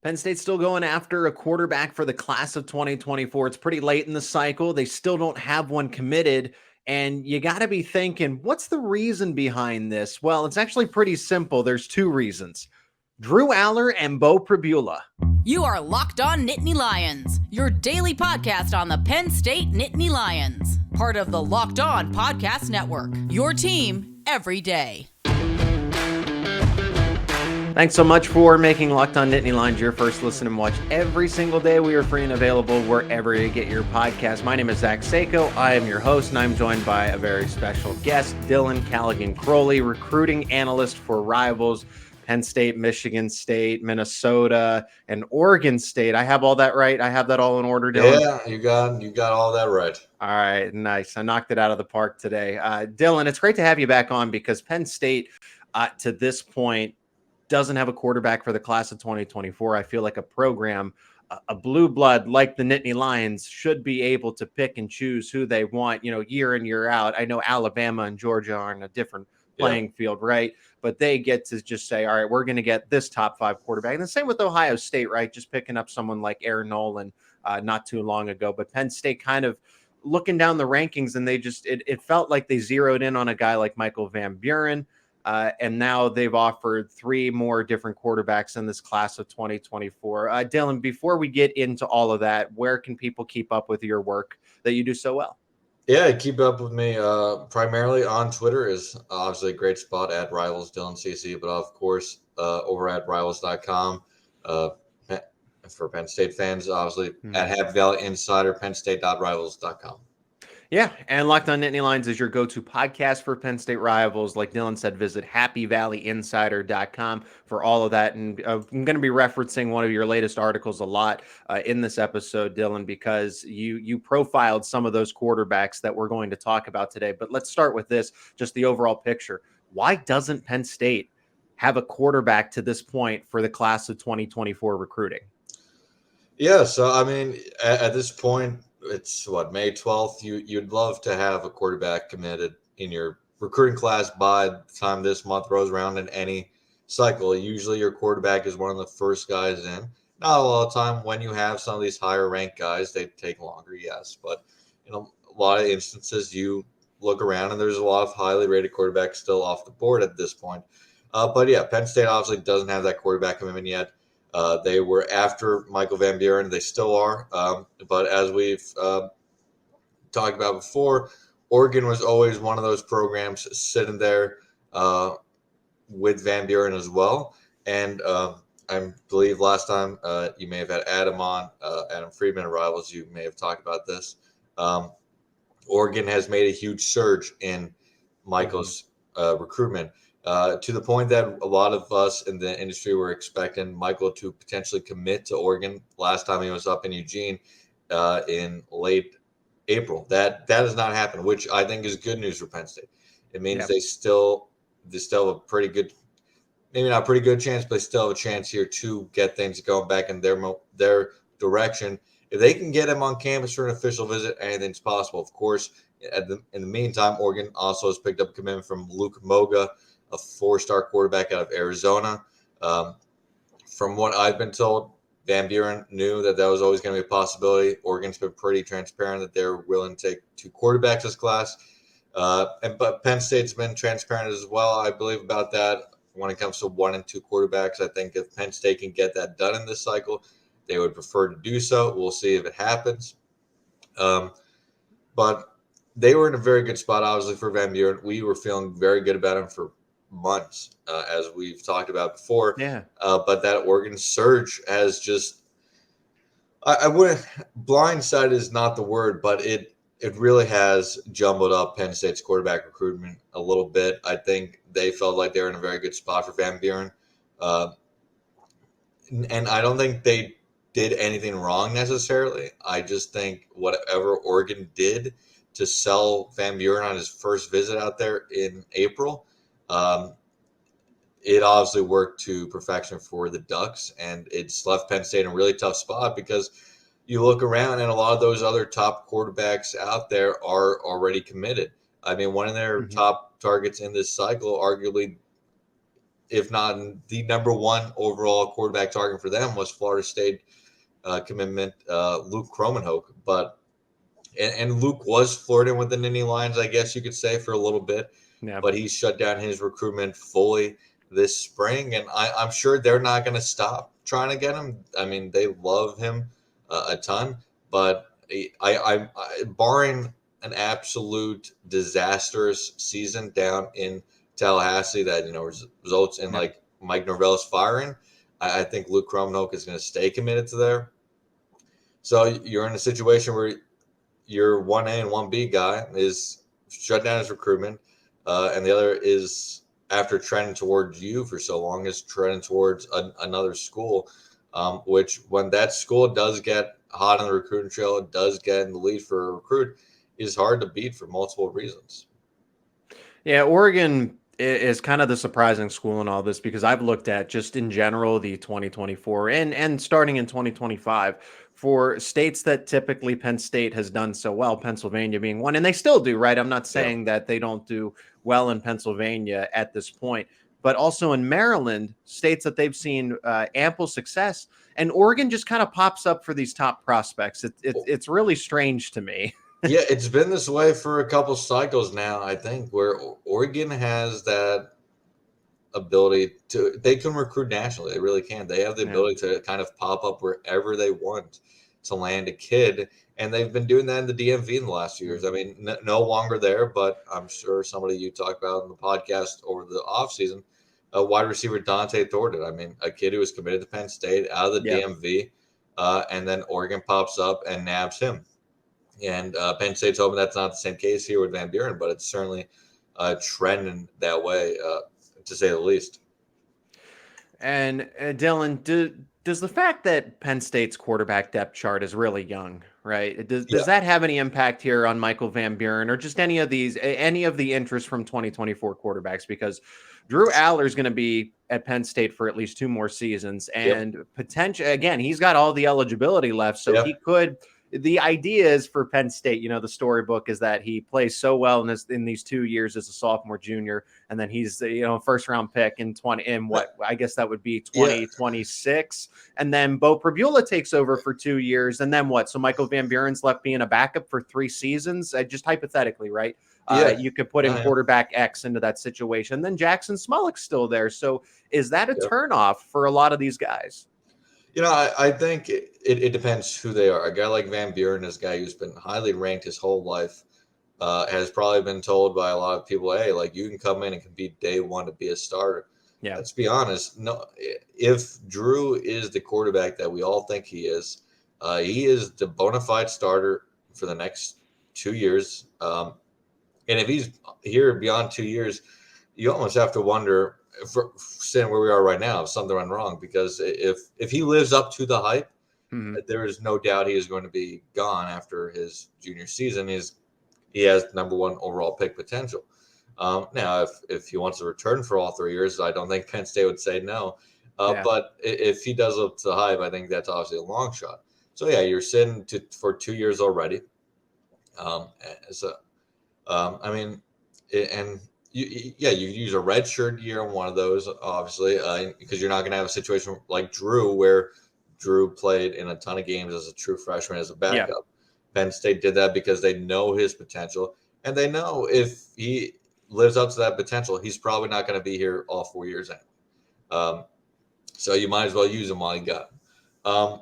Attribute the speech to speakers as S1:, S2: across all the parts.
S1: Penn State's still going after a quarterback for the class of 2024. It's pretty late in the cycle. They still don't have one committed. And you got to be thinking, what's the reason behind this? Well, it's actually pretty simple. There's two reasons. Drew Aller and Bo Pribula.
S2: You are Locked On Nittany Lions, your daily podcast on the Penn State Nittany Lions. Part of the Locked On Podcast Network, your team every day.
S1: Thanks so much for making Locked On Nittany Lions your first listen and watch every single day. We are free and available wherever you get your podcast. My name is Zach Seyko. I am your host, and I'm joined by a very special guest, Dylan Callaghan Croley, recruiting analyst for rivals Penn State, Michigan State, Minnesota, and Oregon State. I have all that right? I have that all in order, Dylan?
S3: Yeah, you got all that right.
S1: All right, nice. I knocked it out of the park today. Dylan, it's great to have you back on because Penn State, to this point, doesn't have a quarterback for the class of 2024. I feel like a program, a blue blood like the Nittany Lions, should be able to pick and choose who they want, year in, year out. I know Alabama and Georgia are in a different playing field, right? But they get to just say, all right, we're going to get this top five quarterback. And the same with Ohio State, right? Just picking up someone like Aaron Nolan not too long ago. But Penn State kind of looking down the rankings, and they just, it felt like they zeroed in on a guy like Michael Van Buren. And now they've offered three more different quarterbacks in this class of 2024. Dylan, before we get into all of that, where can people keep up with your work that you do so well?
S3: Yeah, keep up with me primarily on Twitter is obviously a great spot at Rivals Dylan CC, but of course over at rivals.com for Penn State fans, obviously at Happy Valley Insider, pennstate.rivals.com.
S1: Yeah, and Locked On Nittany Lions is your go-to podcast for Penn State rivals. Like Dylan said, visit happyvalleyinsider.com for all of that. And I'm going to be referencing one of your latest articles a lot in this episode, Dylan, because you profiled some of those quarterbacks that we're going to talk about today. But let's start with this, just the overall picture. Why doesn't Penn State have a quarterback to this point for the class of 2024 recruiting?
S3: Yeah, so I mean, at this point, it's May 12th. You'd love to have a quarterback committed in your recruiting class by the time this month rolls around in any cycle. Usually your quarterback is one of the first guys in. Not a lot of time when you have some of these higher ranked guys, they take longer, yes. But in a lot of instances, you look around and there's a lot of highly rated quarterbacks still off the board at this point. But yeah, Penn State obviously doesn't have that quarterback commitment yet. They were after Michael Van Buren. They still are. But as we've talked about before, Oregon was always one of those programs sitting there with Van Buren as well. And I believe last time you may have had Adam on, Adam Friedman of Rivals. You may have talked about this. Oregon has made a huge surge in Michael's recruitment. To the point that a lot of us in the industry were expecting Michael to potentially commit to Oregon last time he was up in Eugene in late April. That has not happened, which I think is good news for Penn State. It means they still have a pretty good, maybe not a pretty good chance, but they still have a chance here to get things going back in their direction. If they can get him on campus for an official visit, anything's possible. Of course, in the meantime, Oregon also has picked up a commitment from Luke Moga, a four-star quarterback out of Arizona. From what I've been told, Van Buren knew that was always going to be a possibility. Oregon's been pretty transparent that they're willing to take two quarterbacks this class. But Penn State's been transparent as well, I believe, about that. When it comes to 1 and 2 quarterbacks, I think if Penn State can get that done in this cycle, they would prefer to do so. We'll see if it happens. But they were in a very good spot, obviously, for Van Buren. We were feeling very good about him for months, as we've talked about before.
S1: Yeah.
S3: But that Oregon surge has just, I wouldn't, blindside is not the word, but it really has jumbled up Penn State's quarterback recruitment a little bit. I think they felt like they were in a very good spot for Van Buren. And I don't think they did anything wrong necessarily. I just think whatever Oregon did to sell Van Buren on his first visit out there in April, it obviously worked to perfection for the Ducks, and it's left Penn State in a really tough spot because you look around and a lot of those other top quarterbacks out there are already committed. I mean, one of their top targets in this cycle arguably if not the number one overall quarterback target for them, was Florida State commitment Luke Kromenhoek. But and Luke was flirting with the Nittany Lions, I guess you could say, for a little bit.
S1: Yeah.
S3: But he shut down his recruitment fully this spring, and I'm sure they're not going to stop trying to get him. I mean, they love him a ton, but I barring an absolute disastrous season down in Tallahassee that results in like Mike Norvell's firing, I think Luke Kromenhoek is going to stay committed to there. So you're in a situation where your 1A and 1B guy is shut down his recruitment, and the other is, after trending towards you for so long, is trending towards another school, which when that school does get hot on the recruiting trail, it does get in the lead for a recruit, is hard to beat for multiple reasons.
S1: Yeah, Oregon is kind of the surprising school in all this, because I've looked at just in general the 2024 and starting in 2025 for states that typically Penn State has done so well, Pennsylvania being one, and they still do, right? I'm not saying that they don't do well in Pennsylvania at this point, but also in Maryland, states that they've seen ample success, and Oregon just kind of pops up for these top prospects. It's really strange to me.
S3: Yeah, it's been this way for a couple cycles now, I think, where Oregon has that ability they can recruit nationally. They really can. They have the ability to kind of pop up wherever they want to land a kid. And they've been doing that in the DMV in the last few years. I mean, no longer there, but I'm sure somebody you talked about in the podcast over the offseason, wide receiver Dante Thornton. I mean, a kid who was committed to Penn State out of the DMV, and then Oregon pops up and nabs him. And Penn State's hoping that's not the same case here with Van Buren, but it's certainly trending that way, to say the least.
S1: And Dylan, does the fact that Penn State's quarterback depth chart is really young, right? Does that have any impact here on Michael Van Buren, or just any of the interest from 2024 quarterbacks? Because Drew Aller is going to be at Penn State for at least 2 more seasons, and potentially, again, he's got all the eligibility left, so he could. The idea is for Penn State, the storybook is that he plays so well in these 2 years as a sophomore, junior, and then he's first round pick in what I guess that would be 2026, and then Bo Pribula takes over for 2 years, and then what? So Michael Van Buren's left being a backup for 3 seasons, just hypothetically, right? You could put in quarterback X into that situation. Then Jackson Smolleck's still there. So is that a turnoff for a lot of these guys?
S3: I think it depends who they are. A guy like Van Buren is a guy who's been highly ranked his whole life, has probably been told by a lot of people, hey, like, you can come in and compete day one to be a starter. Yeah. Let's be honest. No, if Drew is the quarterback that we all think he is the bona fide starter for the next 2 years. And if he's here beyond 2 years, you almost have to wonder, sitting where we are right now, if something went wrong, because if he lives up to the hype, there is no doubt he is going to be gone after his junior season. He has number 1 overall pick potential. Now, if he wants to return for all 3 years, I don't think Penn State would say no. But if he does up to the hype, I think that's obviously a long shot. So you're sitting for 2 years already. I mean, and you use a redshirt year on one of those, obviously, because you're not going to have a situation like Drew, where Drew played in a ton of games as a true freshman as a backup. Yeah. Penn State did that because they know his potential, and they know if he lives up to that potential, he's probably not going to be here all 4 years anyway. So you might as well use him while you got him.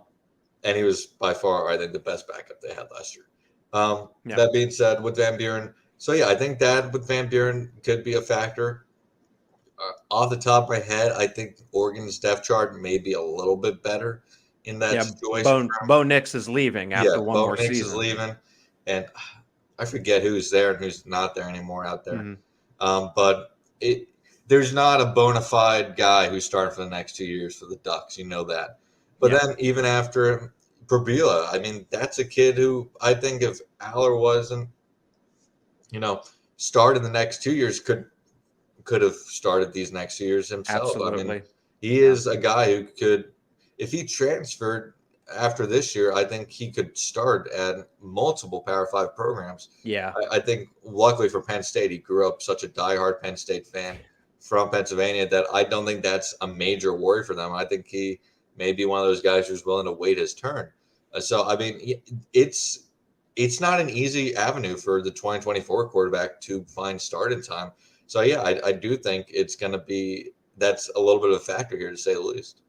S3: And he was by far, I think, the best backup they had last year. That being said, with Van Buren, I think that with Van Buren could be a factor. Off the top of my head, I think Oregon's depth chart may be a little bit better in that situation.
S1: Bo Nix is leaving after one more season. Bo Nix is
S3: leaving, and I forget who's there and who's not there anymore out there. But there's not a bona fide guy who's starting for the next 2 years for the Ducks. You know that. But then even after Pribula, I mean, that's a kid who I think if Aller wasn't, started the next 2 years, could have started these next 2 years himself.
S1: Absolutely.
S3: I mean, he is a guy who could, if he transferred after this year, I think he could start at multiple Power 5 programs.
S1: Yeah.
S3: I think luckily for Penn State, he grew up such a diehard Penn State fan from Pennsylvania that I don't think that's a major worry for them. I think he may be one of those guys who's willing to wait his turn. So, I mean, it's not an easy avenue for the 2024 quarterback to find starting time. So, yeah, I do think it's going to be that's a little bit of a factor here, to say the least.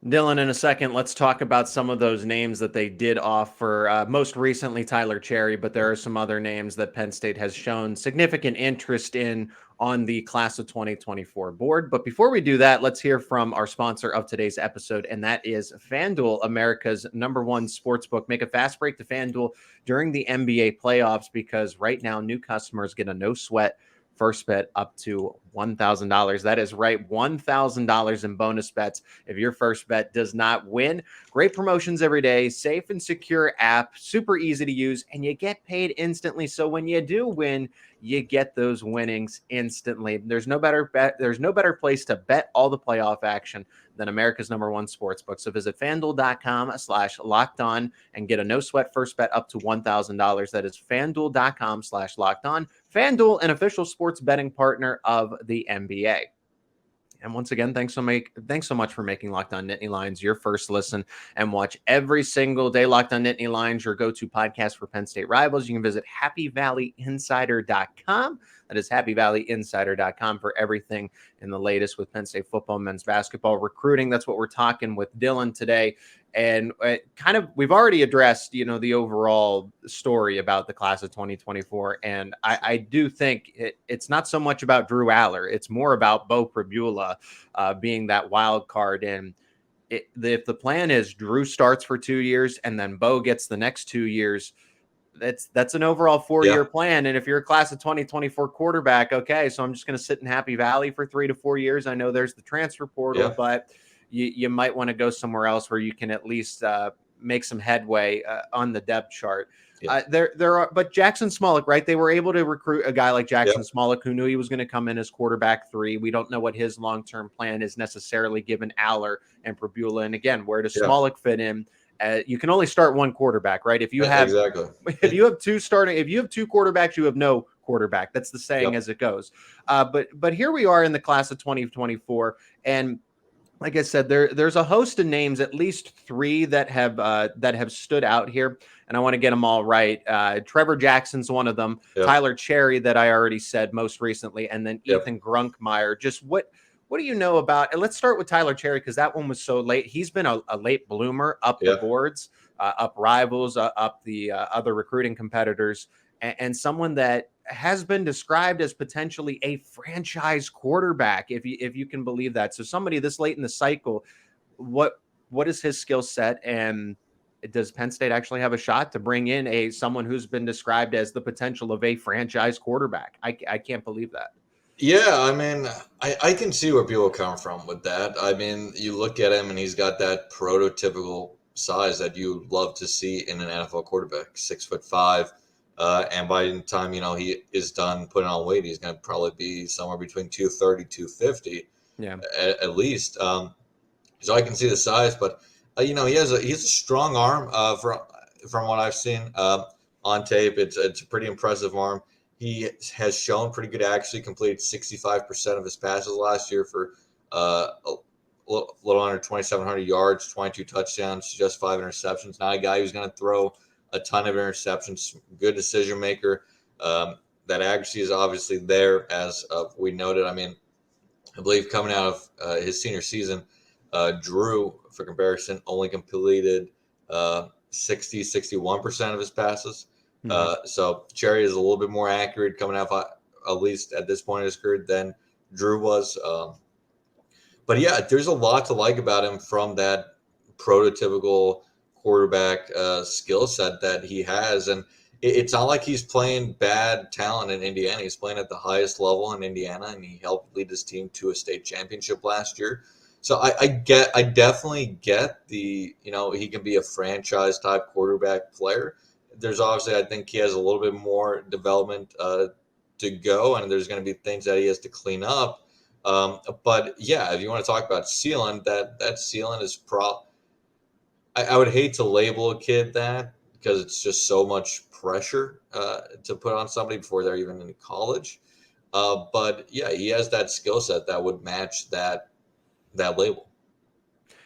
S1: Dylan, in a second, let's talk about some of those names that they did offer. Most recently, Tyler Cherry, but there are some other names that Penn State has shown significant interest in on the class of 2024 board. But before we do that, let's hear from our sponsor of today's episode, and that is FanDuel, America's #1 sportsbook. Make a fast break to FanDuel during the NBA playoffs, because right now new customers get a no sweat first bet up to $1,000. That is right, $1,000 in bonus bets if your first bet does not win. Great promotions every day, safe and secure app, super easy to use, and you get paid instantly. So when you do win, you get those winnings instantly. There's no better place to bet all the playoff action than America's #1 sportsbook. So visit FanDuel.com/LockedOn and get a no sweat first bet up to $1,000. That is FanDuel.com/LockedOn. FanDuel, an official sports betting partner of the NBA. And once again, thanks so much for making Locked On Nittany Lions your first listen and watch every single day. Locked On Nittany Lions, your go-to podcast for Penn State rivals. You can visit happyvalleyinsider.com. That is happyvalleyinsider.com for everything in the latest with Penn State football, men's basketball, recruiting. That's what we're talking with Dylan today. And we've already addressed, the overall story about the class of 2024. And I do think it's not so much about Drew Aller. It's more about Beau Pribula being that wild card. And if the plan is Drew starts for 2 years and then Beau gets the next 2 years, that's an overall 4-year plan. And if you're a class of 2024 quarterback, okay, so I'm just going to sit in Happy Valley for 3 to 4 years. I know there's the transfer portal, but you might want to go somewhere else where you can at least make some headway on the depth chart. But Jackson Smolik, right? They were able to recruit a guy like Jackson Smolik, who knew he was going to come in as quarterback 3. We don't know what his long-term plan is necessarily, given Aller and Pribula. And again, where does Smolik fit in? You can only start one quarterback, right? If you have two quarterbacks, you have no quarterback. That's the saying as it goes. But here we are in the class of 2024, and like I said, there's a host of names, at least 3 that have stood out here, and I want to get them all right. Trever Jackson's one of them. Tyler Cherry, that I already said most recently, and then Ethan Grunkemeyer. Just what do you know about? And let's start with Tyler Cherry, because that one was so late. He's been a late bloomer up the boards, up rivals, up the other recruiting competitors, and someone that has been described as potentially a franchise quarterback, if you can believe that. So somebody this late in the cycle, what is his skill set, and does Penn State actually have a shot to bring in someone who's been described as the potential of a franchise quarterback? I can't believe that.
S3: Yeah, I mean, I can see where people come from with that. I mean, you look at him and he's got that prototypical size that you love to see in an NFL quarterback, 6'5". And by the time, he is done putting on weight, he's going to probably be somewhere between 230, 250 at least. So I can see the size, but, he has a strong arm from what I've seen on tape. It's a pretty impressive arm. He has shown pretty good accuracy, completed 65% of his passes last year for a little under 2,700 yards, 22 touchdowns, just 5 interceptions. Not a guy who's going to throw a ton of interceptions, good decision maker. That accuracy is obviously there, as we noted. I mean, I believe coming out of his senior season, Drew, for comparison, only completed 61% of his passes. So Cherry is a little bit more accurate coming out, at least at this point in his career, than Drew was. But yeah, there's a lot to like about him from that prototypical quarterback skill set that he has. And it's not like he's playing bad talent in Indiana. He's playing at the highest level in Indiana, and he helped lead his team to a state championship last year. So I definitely get the, he can be a franchise type quarterback player. There's obviously, I think he has a little bit more development to go, and there's going to be things that he has to clean up. But yeah, if you want to talk about ceiling, that ceiling is I would hate to label a kid that, because it's just so much pressure to put on somebody before they're even in college. But yeah, he has that skill set that would match that label.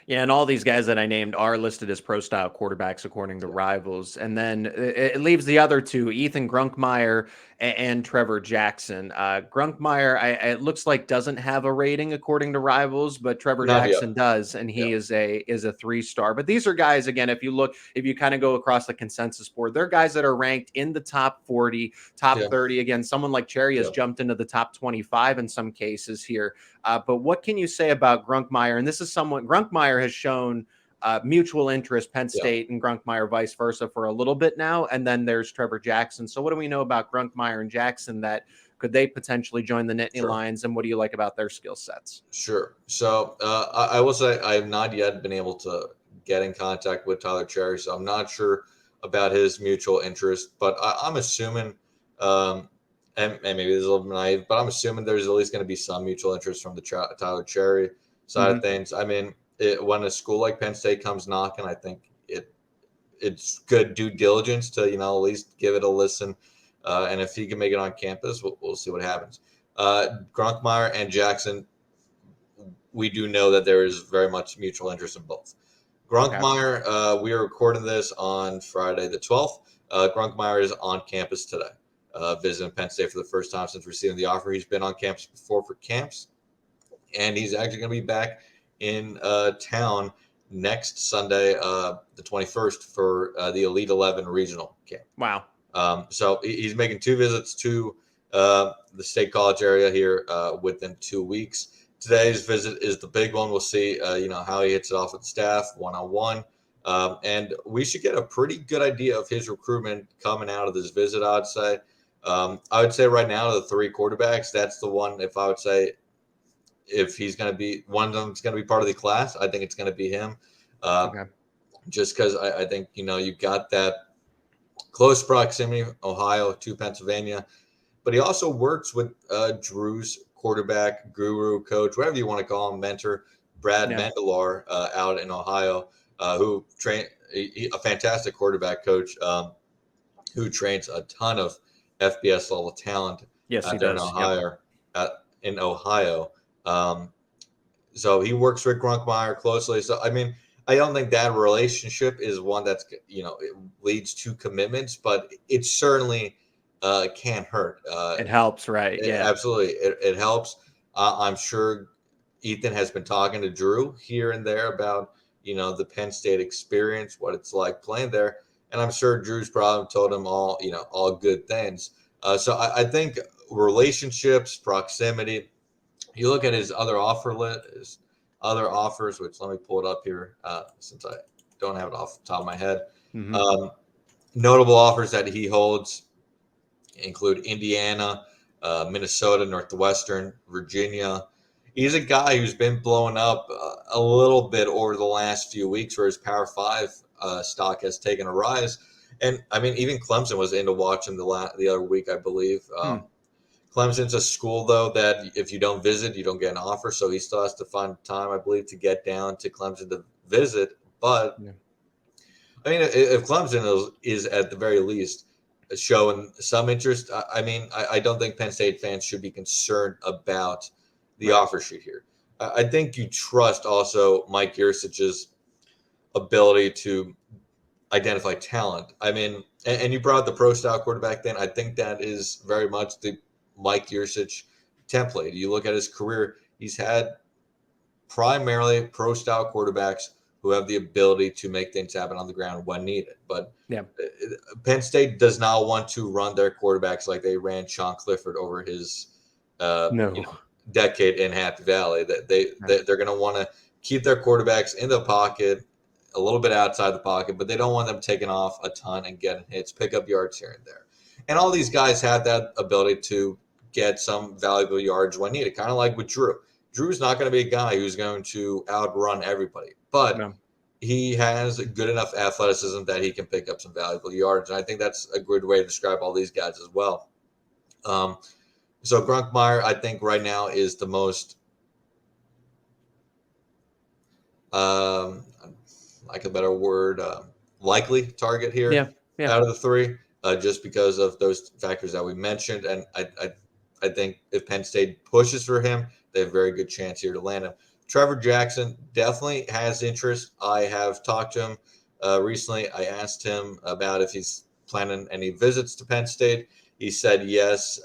S1: Yeah, and all these guys that I named are listed as pro-style quarterbacks according to Rivals. And then it leaves the other two, Ethan Grunkemeyer and Trever Jackson. Grunkemeyer, it looks like doesn't have a rating according to Rivals, but Trever
S3: Not yet.
S1: Jackson does, and he is a 3-star. But these are guys, again, if you kind of go across the consensus board, they're guys that are ranked in the top 40, top 30. Again, someone like Cherry has jumped into the top 25 in some cases here. But what can you say about Grunkemeyer? And this is someone Grunkemeyer has shown mutual interest, Penn State and Grunkemeyer vice versa for a little bit now. And then there's Trever Jackson. So what do we know about Grunkemeyer and Jackson that could they potentially join the Nittany Lions? And what do you like about their skill sets?
S3: Sure. So I will say I have not yet been able to get in contact with Tyler Cherry. So I'm not sure about his mutual interest, but I'm assuming, and maybe this is a little bit naive, but I'm assuming there's at least going to be some mutual interest from the Tyler Cherry side of things. I mean, when a school like Penn State comes knocking, I think it's good due diligence to at least give it a listen. And if he can make it on campus, we'll see what happens. Grunkemeyer and Jackson, we do know that there is very much mutual interest in both. Grunkemeyer, we are recording this on Friday the 12th. Grunkemeyer is on campus today, visiting Penn State for the first time since receiving the offer. He's been on campus before for camps, and he's actually going to be back in town next Sunday, the 21st, for the Elite 11 regional camp.
S1: Wow.
S3: So he's making 2 visits to the State College area here within 2 weeks. Today's visit is the big one. We'll see, how he hits it off with the staff one-on-one. And we should get a pretty good idea of his recruitment coming out of this visit, I'd say. I would say right now, the 3 quarterbacks, that's the one. If I would say if he's going to be one of them, is going to be part of the class, I think it's going to be him. Just because I think, you've got that close proximity, Ohio to Pennsylvania. But he also works with Drew's quarterback, guru, coach, whatever you want to call him, mentor, Brad Mandelaar, out in Ohio, who trained a fantastic quarterback coach who trains a ton of FBS level talent.
S1: Yes, he does.
S3: In Ohio. So he works with Grunkemeyer closely. So, I mean, I don't think that relationship is one that's, it leads to commitments, but it certainly can't hurt.
S1: It helps, right? Yeah,
S3: absolutely. It helps. I'm sure Ethan has been talking to Drew here and there about, the Penn State experience, what it's like playing there. And I'm sure Drew's probably told him all good things. So I think relationships, proximity. You look at his other offer list, his other offers, which let me pull it up here since I don't have it off the top of my head. Notable offers that he holds include Indiana, Minnesota, Northwestern, Virginia. He's a guy who's been blowing up a little bit over the last few weeks, where his Power 5 stock has taken a rise. And I mean, even Clemson was into watching the other week, I believe. Clemson's a school, though, that if you don't visit, you don't get an offer. So he still has to find time, I believe, to get down to Clemson to visit. But I mean, if Clemson is at the very least showing some interest, I mean, I don't think Penn State fans should be concerned about the offer sheet here. I think you trust also Mike Yurcich's ability to identify talent. I mean, and you brought the pro style quarterback then. I think that is very much the Mike Yurcich template. You look at his career, he's had primarily pro style quarterbacks who have the ability to make things happen on the ground when needed. But Penn State does not want to run their quarterbacks like they ran Sean Clifford over his decade in Happy Valley. They're going to want to keep their quarterbacks in the pocket, a little bit outside the pocket, but they don't want them taking off a ton and getting hits, pick up yards here and there. And all these guys have that ability to get some valuable yards when needed, kind of like with Drew. Drew's not going to be a guy who's going to outrun everybody, but he has good enough athleticism that he can pick up some valuable yards. And I think that's a good way to describe all these guys as well. So Grunkemeyer, I think right now is the most, like a better word, likely target here out of the 3, just because of those factors that we mentioned. And I I think if Penn State pushes for him, they have a very good chance here to land him. Trever Jackson definitely has interest. I have talked to him recently. I asked him about if he's planning any visits to Penn State. He said yes.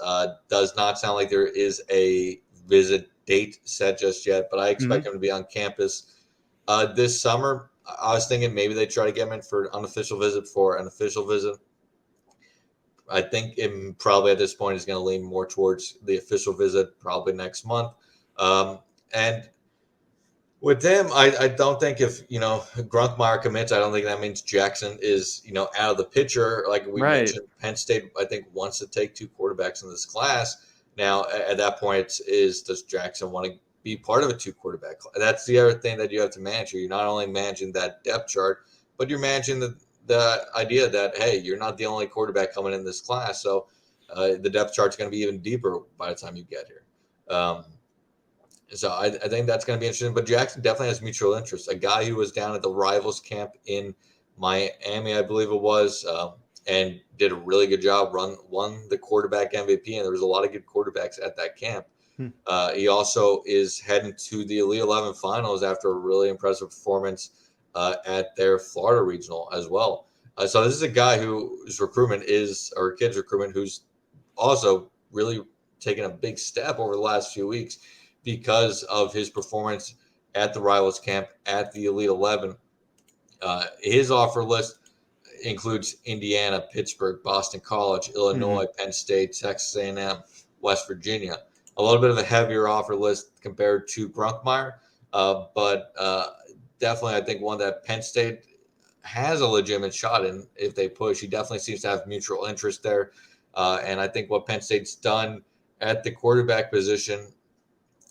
S3: Does not sound like there is a visit date set just yet, but I expect him to be on campus this summer. I was thinking maybe they try to get him in for an unofficial visit for an official visit. I think it probably at this point is going to lean more towards the official visit probably next month. And with him, I don't think if, Grunkemeyer commits, I don't think that means Jackson is, out of the picture. Like we mentioned, Penn State, I think, wants to take 2 quarterbacks in this class. Now, at that point, does Jackson want to be part of a 2 quarterback class? That's the other thing that you have to manage. You're not only managing that depth chart, but you're managing the idea that, hey, you're not the only quarterback coming in this class. So the depth chart's going to be even deeper by the time you get here. So I think that's going to be interesting. But Jackson definitely has mutual interest. A guy who was down at the Rivals camp in Miami, I believe it was, and did a really good job, won the quarterback MVP, and there was a lot of good quarterbacks at that camp. He also is heading to the Elite 11 finals after a really impressive performance at their Florida regional as well. So this is a guy whose recruitment kid's recruitment, who's also really taken a big step over the last few weeks because of his performance at the Rivals camp at the Elite 11. His offer list includes Indiana, Pittsburgh, Boston College, Illinois, Penn State, Texas A&M, West Virginia. A little bit of a heavier offer list compared to Grunkemeyer, but definitely I think one that Penn State has a legitimate shot in if they push. He definitely seems to have mutual interest there. And I think what Penn State's done at the quarterback position,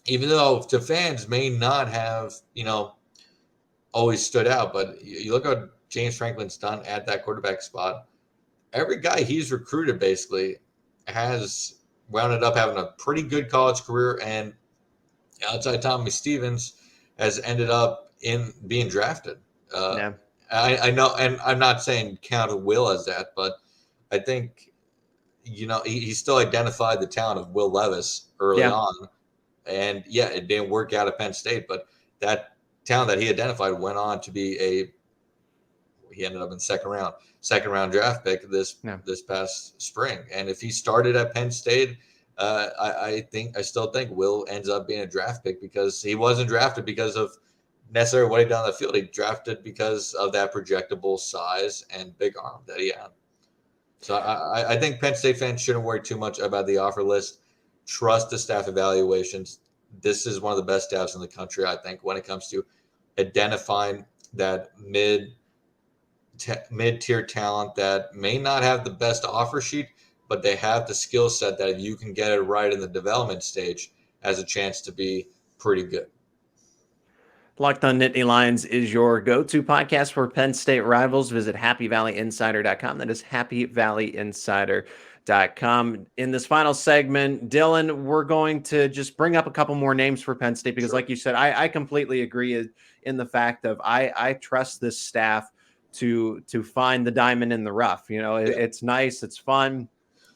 S3: even though to fans may not have, always stood out, but you look at what James Franklin's done at that quarterback spot. Every guy he's recruited basically has wound up having a pretty good college career, and outside Tommy Stevens has ended up in being drafted. I know, and I'm not saying count Will as that, but I think, he still identified the talent of Will Levis early on. And it didn't work out at Penn State, but that talent that he identified went on to be he ended up in second round draft pick this past spring. And if he started at Penn State, I still think Will ends up being a draft pick, because he wasn't drafted because of necessarily what he done on the field. He drafted because of that projectable size and big arm that he had. So I think Penn State fans shouldn't worry too much about the offer list. Trust the staff evaluations. This is one of the best staffs in the country, I think, when it comes to identifying that mid-tier talent that may not have the best offer sheet, but they have the skill set that if you can get it right in the development stage, has a chance to be pretty good.
S1: Locked On Nittany Lions is your go-to podcast for Penn State rivals. Visit happyvalleyinsider.com. That is happyvalleyinsider.com. In this final segment, Dylan, we're going to just bring up a couple more names for Penn State because, like you said, I completely agree in the fact of I trust this staff to find the diamond in the rough. It's nice, it's fun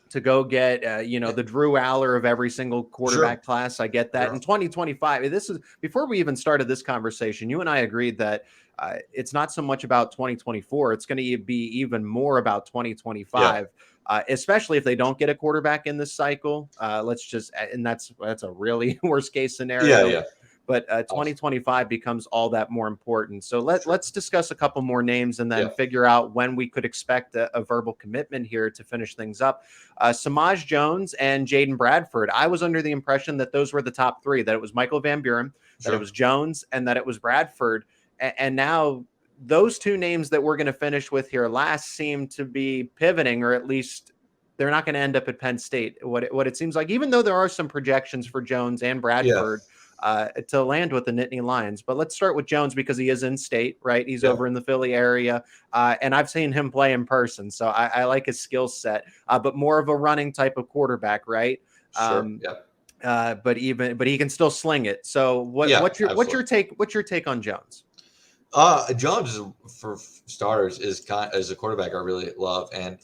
S1: to go get, the Drew Aller of every single quarterback class. I get that. In 2025, this is before we even started this conversation, you and I agreed that it's not so much about 2024. It's going to be even more about 2025, especially if they don't get a quarterback in this cycle. And that's a really worst case scenario. But 2025 becomes all that more important. So let's discuss a couple more names and then figure out when we could expect a verbal commitment here to finish things up. Samaj Jones and Jaden Bradford. I was under the impression that those were the top 3, that it was Michael Van Buren, that it was Jones, and that it was Bradford. And now those 2 names that we're going to finish with here last seem to be pivoting, or at least they're not going to end up at Penn State. What it seems like, even though there are some projections for Jones and Bradford, to land with the Nittany Lions. But let's start with Jones because he is in state, right? He's over in the Philly area, and I've seen him play in person, so I like his skill set, but more of a running type of quarterback, right? But he can still sling it. So what's your take on Jones?
S3: Jones, for starters, is a quarterback I really love, and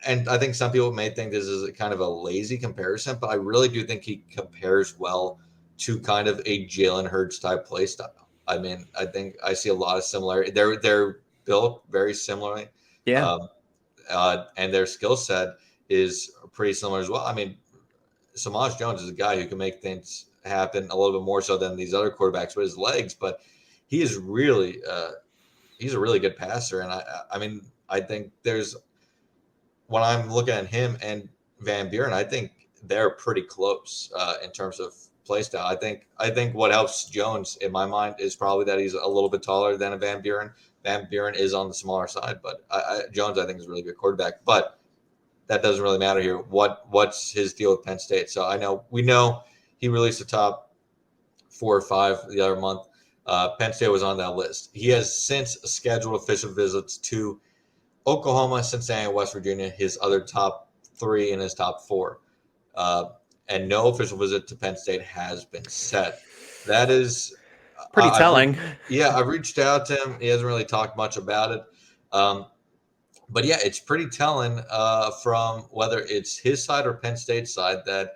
S3: and I think some people may think this is a kind of a lazy comparison, but I really do think he compares well to kind of a Jalen Hurts type play style. I mean, I think I see a lot of similarity. They're built very similarly.
S1: Yeah.
S3: And their skill set is pretty similar as well. I mean, Samaj Jones is a guy who can make things happen a little bit more so than these other quarterbacks with his legs, but he is really he's a really good passer. And I mean, I think when I'm looking at him and Van Buren, I think they're pretty close in terms of play style. I think what helps Jones in my mind is probably that he's a little bit taller than a Van Buren. Van Buren is on the smaller side, but Jones I think is a really good quarterback. But that doesn't really matter here. What's his deal with Penn State? So we know he released the top 4 or 5 the other month. Penn State was on that list. He has since scheduled official visits to Oklahoma, Cincinnati, and West Virginia, his other top 3 in his top 4. And no official visit to Penn State has been set. That is
S1: pretty telling.
S3: I've reached out to him. He hasn't really talked much about it. But yeah, it's pretty telling from whether it's his side or Penn State's side that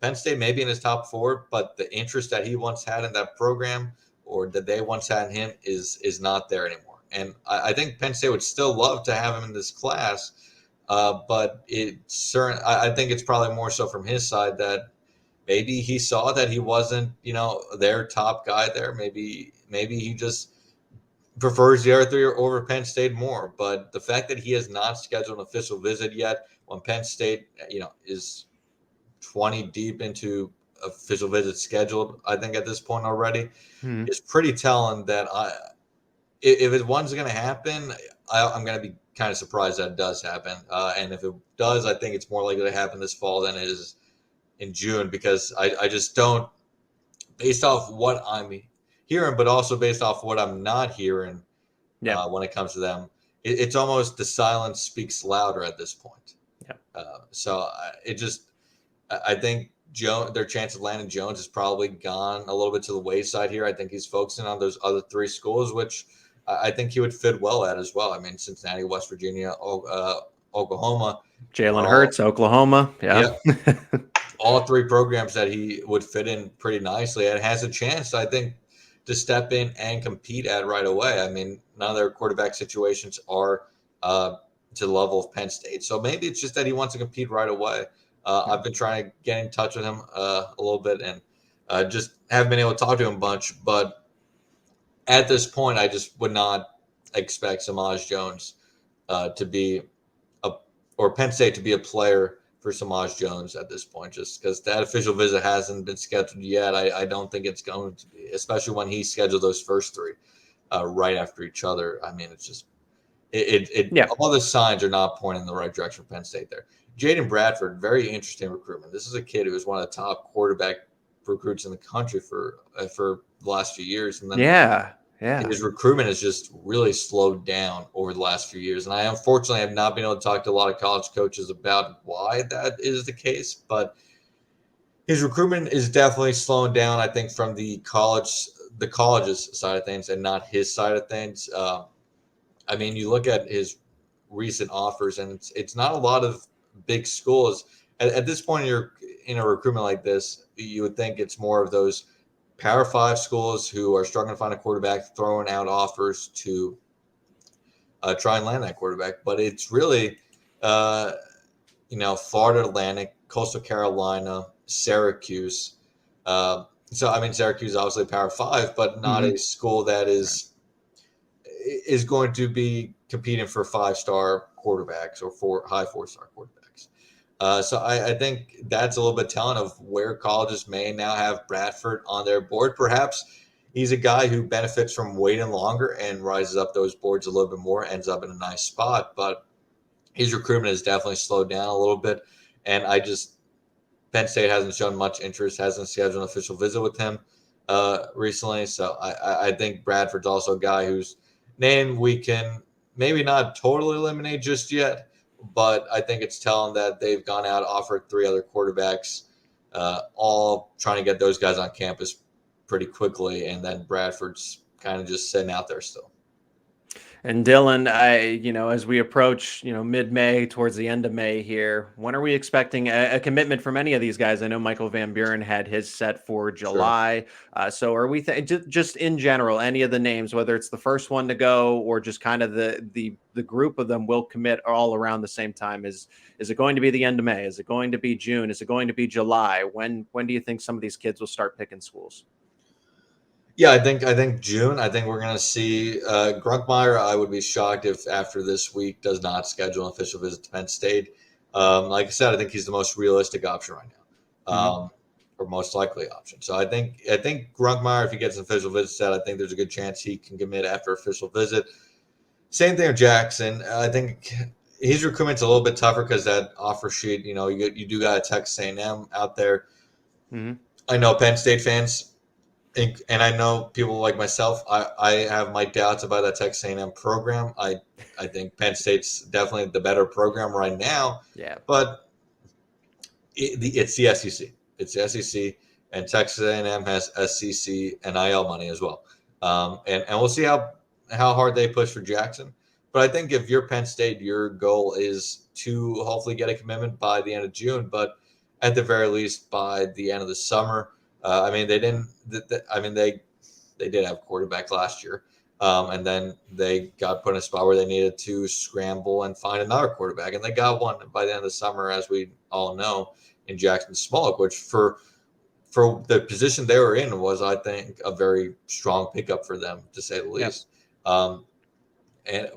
S3: Penn State may be in his top 4, but the interest that he once had in that program or that they once had in him is not there anymore. And I think Penn State would still love to have him in this class, but I think it's probably more so from his side that maybe he saw that he wasn't, their top guy there. Maybe he just prefers the other 3 over Penn State more. But the fact that he has not scheduled an official visit yet, when Penn State, is 20 deep into official visits scheduled, I think at this point already, is pretty telling that if one's going to happen, I'm going to be kind of surprised that it does happen. And if it does, I think it's more likely to happen this fall than it is in June, because I just don't, based off what I'm hearing, but also based off what I'm not hearing when it comes to them, it's almost the silence speaks louder at this point. So I think their chance of landing Jones has probably gone a little bit to the wayside here. I think he's focusing on those other 3 schools, which I think he would fit well at as well. I mean, Cincinnati, West Virginia, Oklahoma.
S1: Jalen Hurts, Oklahoma. Yeah.
S3: All 3 programs that he would fit in pretty nicely and has a chance, I think, to step in and compete at right away. I mean, none of their quarterback situations are to the level of Penn State. So maybe it's just that he wants to compete right away. I've been trying to get in touch with him a little bit and just haven't been able to talk to him a bunch. But at this point, I just would not expect Samaj Jones to be or Penn State to be a player for Samaj Jones at this point, just because that official visit hasn't been scheduled yet. I don't think it's going to be, especially when he scheduled those first 3 right after each other. I mean, it's just all the signs are not pointing in the right direction for Penn State there. Jaden Bradford, very interesting recruitment. This is a kid who was one of the top quarterback recruits in the country for the last few years, and then his recruitment has just really slowed down over the last few years. And I unfortunately have not been able to talk to a lot of college coaches about why that is the case, but his recruitment is definitely slowing down, I think, from the college's side of things and not his side of things. I mean, you look at his recent offers, and it's not a lot of big schools. At this point, you're in a recruitment like this, you would think it's more of those Power 5 schools who are struggling to find a quarterback, throwing out offers to try and land that quarterback. But it's really, Florida Atlantic, Coastal Carolina, Syracuse. So, I mean, Syracuse is obviously Power 5, but not a school that is going to be competing for 5-star quarterbacks or high 4-star quarterbacks. So I think that's a little bit telling of where colleges may now have Bradford on their board. Perhaps he's a guy who benefits from waiting longer and rises up those boards a little bit more, ends up in a nice spot. But his recruitment has definitely slowed down a little bit. And Penn State hasn't shown much interest, hasn't scheduled an official visit with him recently. So I think Bradford's also a guy whose name we can maybe not totally eliminate just yet, but I think it's telling that they've gone out, offered 3 other quarterbacks, all trying to get those guys on campus pretty quickly, and then Bradford's kind of just sitting out there still.
S1: And Dylan, as we approach, mid-May towards the end of May here, when are we expecting a commitment from any of these guys? I know Michael Van Buren had his set for
S3: Sure.
S1: July. So are we just in general, any of the names, whether it's the first one to go or just kind of the group of them will commit all around the same time? Is it going to be the end of May? Is it going to be June? Is it going to be July? When do you think some of these kids will start picking schools?
S3: Yeah, I think June. I think we're going to see Grunkemeyer. I would be shocked if after this week does not schedule an official visit to Penn State. Like I said, I think he's the most realistic option right now, or most likely option. So I think Grunkemeyer, if he gets an official visit set, I think there's a good chance he can commit after official visit. Same thing with Jackson. I think his recruitment's a little bit tougher because that offer sheet. You do got a Texas A&M out there.
S1: Mm-hmm.
S3: I know Penn State fans. And I know people like myself, I have my doubts about that Texas A&M program. I think Penn State's definitely the better program right now.
S1: Yeah.
S3: But it's the SEC. It's the SEC, and Texas A&M has SEC NIL money as well. And we'll see how hard they push for Jackson. But I think if you're Penn State, your goal is to hopefully get a commitment by the end of June, but at the very least by the end of the summer. They didn't. They did have a quarterback last year, and then they got put in a spot where they needed to scramble and find another quarterback, and they got one by the end of the summer, as we all know, in Jackson Smollett, which for the position they were in was, I think, a very strong pickup for them, to say the least. Yep.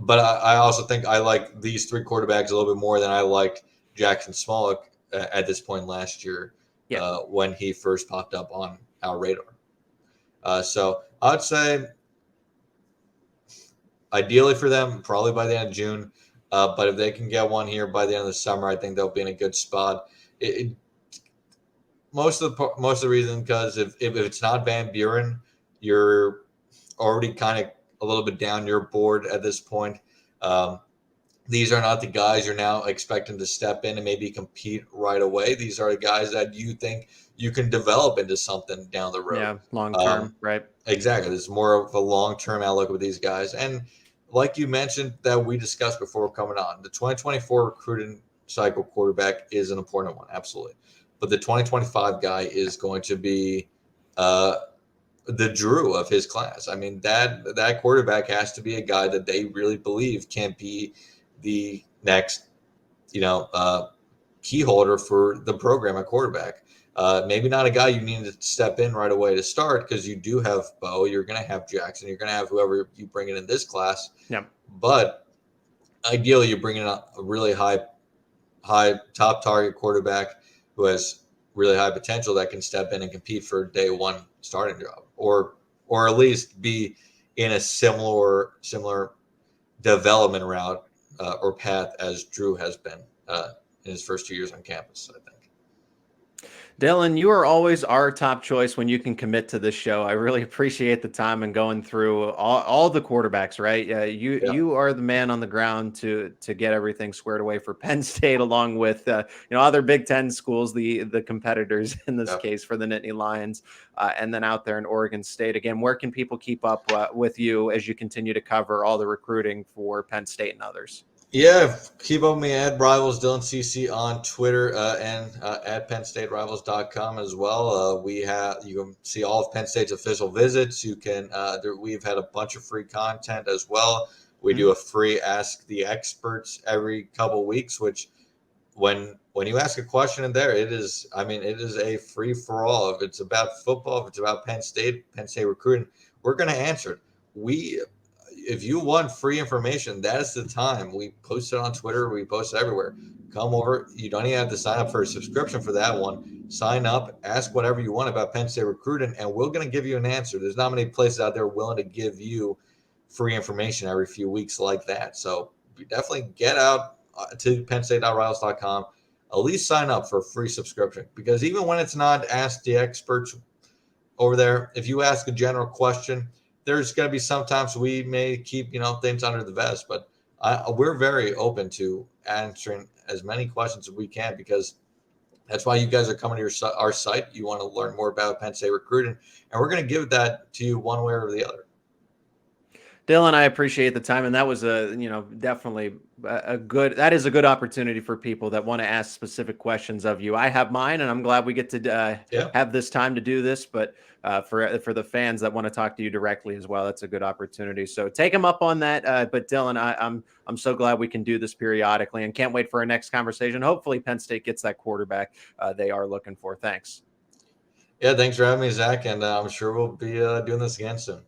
S3: But I also think I like these three quarterbacks a little bit more than I liked Jackson Smollett at this point last year. Yeah. When he first popped up on our radar. So I would say ideally for them, probably by the end of June. But if they can get one here by the end of the summer, I think they'll be in a good spot. Most of the reason, because if it's not Van Buren, you're already kind of a little bit down your board at this point. These are not the guys you're now expecting to step in and maybe compete right away. These are the guys that you think you can develop into something down the road.
S1: Yeah, long term, right?
S3: Exactly. There's more of a long-term outlook with these guys. And like you mentioned that we discussed before coming on, the 2024 recruiting cycle quarterback is an important one, absolutely. But the 2025 guy is going to be the Drew of his class. I mean, that quarterback has to be a guy that they really believe can be the next, key holder for the program at quarterback. Maybe not a guy you need to step in right away to start, because you do have Bo, you're going to have Jackson, you're going to have whoever you bring in this class.
S1: Yeah.
S3: But ideally, you're bringing in a really high top target quarterback who has really high potential that can step in and compete for day one starting job, or at least be in a similar development route or path as Drew has been in his first 2 years on campus, I think.
S1: Dylan, you are always our top choice when you can commit to this show. I really appreciate the time and going through all the quarterbacks, right? You are the man on the ground to get everything squared away for Penn State, along with other Big Ten schools, the competitors in this case for the Nittany Lions, and then out there in Oregon State. Again, where can people keep up with you as you continue to cover all the recruiting for Penn State and others?
S3: Yeah, keep up with me at Rivals Dylan CC on Twitter and at PennStateRivals.com as well. You can see all of Penn State's official visits. You can we've had a bunch of free content as well. We do a free Ask the Experts every couple weeks, which when you ask a question in there, it is a free for all. If it's about football, if it's about Penn State recruiting, we're going to answer it. If you want free information, that is the time. We post it on Twitter. We post it everywhere. Come over. You don't even have to sign up for a subscription for that one. Sign up, ask whatever you want about Penn State recruiting, and we're going to give you an answer. There's not many places out there willing to give you free information every few weeks like that. So definitely get out to PennState.Rivals.com. At least sign up for a free subscription, because even when it's not Ask the Experts over there, if you ask a general question, there's going to be sometimes we may keep, things under the vest, but we're very open to answering as many questions as we can, because that's why you guys are coming to our site. You want to learn more about Penn State recruiting, and we're going to give that to you one way or the other.
S1: Dylan, I appreciate the time, and that was definitely that is a good opportunity for people that want to ask specific questions of you. I have mine, and I'm glad we get to have this time to do this. But for the fans that want to talk to you directly as well, that's a good opportunity. So take them up on that. But Dylan, I'm so glad we can do this periodically, and can't wait for our next conversation. Hopefully, Penn State gets that quarterback they are looking for. Thanks.
S3: Yeah, thanks for having me, Zach, and I'm sure we'll be doing this again soon.